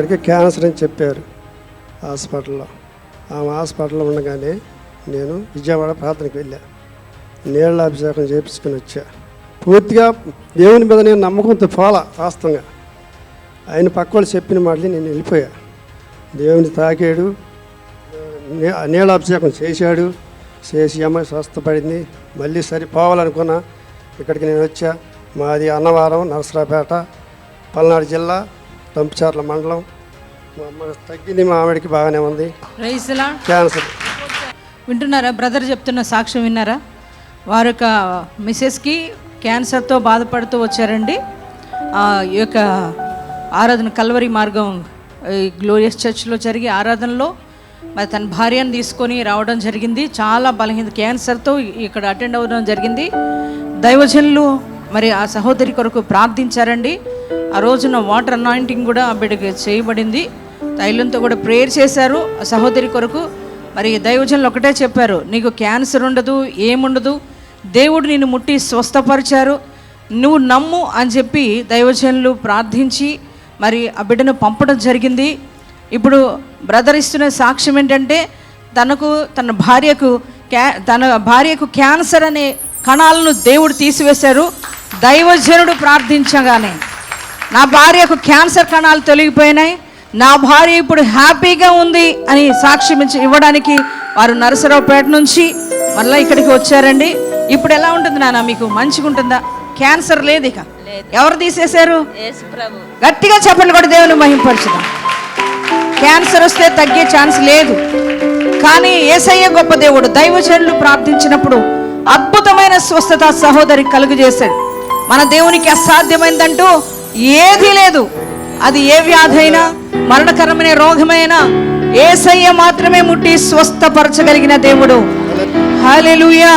ఆమెకి క్యాన్సర్ అని చెప్పారు హాస్పిటల్లో. ఆమె హాస్పిటల్లో ఉండగానే నేను విజయవాడ ప్రార్థనకి వెళ్ళా, నీళ్ళ అభిషేకం చేయించుకొని వచ్చా. పూర్తిగా దేవుని మీద నేను నమ్మకంతో పోలా. వాస్తవంగా ఆయన పక్క వాళ్ళు చెప్పిన మాటలు నేను వెళ్ళిపోయా. దేవుని తాకాడు, నీళ్ళ అభిషేకం చేశాడు, చేసి అమ్మాయి స్వస్థపడింది. మళ్ళీ సరిపోవాలనుకున్నా. ఇక్కడికి నేను వచ్చా. మాది అన్నవరం, నరసరాపేట, పల్నాడు జిల్లా, రంపచర్ల మండలం. మా అమ్మ తగ్గింది, మా ఆవిడకి బాగానే ఉంది. క్యాన్సర్. వింటున్నారా? బ్రదర్ చెప్తున్న సాక్ష్యం విన్నారా? వారి యొక్క మిసెస్కి క్యాన్సర్తో బాధపడుతూ వచ్చారండి. ఈ యొక్క ఆరాధన కల్వరి మార్గం గ్లోరియస్ చర్చ్లో జరిగే ఆరాధనలో మరి తన భార్యను తీసుకొని రావడం జరిగింది. చాలా బలహీన క్యాన్సర్తో ఇక్కడ అటెండ్ అవ్వడం జరిగింది. దైవజనులు మరి ఆ సహోదరి కొరకు ప్రార్థించారండి. ఆ రోజున వాటర్ అనాయింటింగ్ కూడా ఆ బిడ్డకి చేయబడింది. తైలంతో కూడా ప్రేయర్ చేశారు ఆ సహోదరి కొరకు. మరి దైవజనులు ఒకటే చెప్పారు, నీకు క్యాన్సర్ ఉండదు, ఏముండదు, దేవుడు నిన్ను ముట్టి స్వస్థపరిచారు, నువ్వు నమ్ము అని చెప్పి దైవజనులు ప్రార్థించి మరి ఆ బిడ్డను పంపడం జరిగింది. ఇప్పుడు బ్రదర్ ఇస్తున్న సాక్ష్యం ఏంటంటే తన భార్యకు క్యాన్సర్ అనే కణాలను దేవుడు తీసివేశారు. దైవజనుడు ప్రార్థించగానే నా భార్యకు క్యాన్సర్ కణాలు తొలగిపోయినాయి, నా భార్య ఇప్పుడు హ్యాపీగా ఉంది అని సాక్ష్యం ఇవ్వడానికి వారు నరసరావుపేట నుంచి మళ్ళీ ఇక్కడికి వచ్చారండి. ఇప్పుడు ఎలా ఉంటుంది నాన్న, మీకు మంచిగా ఉంటుందా? క్యాన్సర్ లేదు ఇక. ఎవరు తీసేశారు? గట్టిగా చెప్పండి కూడా దేవుని మహింపరచుదాం. క్యాన్సర్ వస్తే తగ్గే ఛాన్స్ లేదు, కానీ యేసయ్య గొప్ప దేవుడు. దైవజనులు ప్రార్థించినప్పుడు అద్భుతమైన స్వస్థత సహోదరికి కలుగజేశాడు. మన దేవునికి అసాధ్యమైందంటూ ఏదీ లేదు. అది ఏ వ్యాధి అయినా, మరణకరమైన రోగమైనా యేసయ్య మాత్రమే ముట్టి స్వస్థపరచగలిగిన దేవుడు. హల్లెలూయా.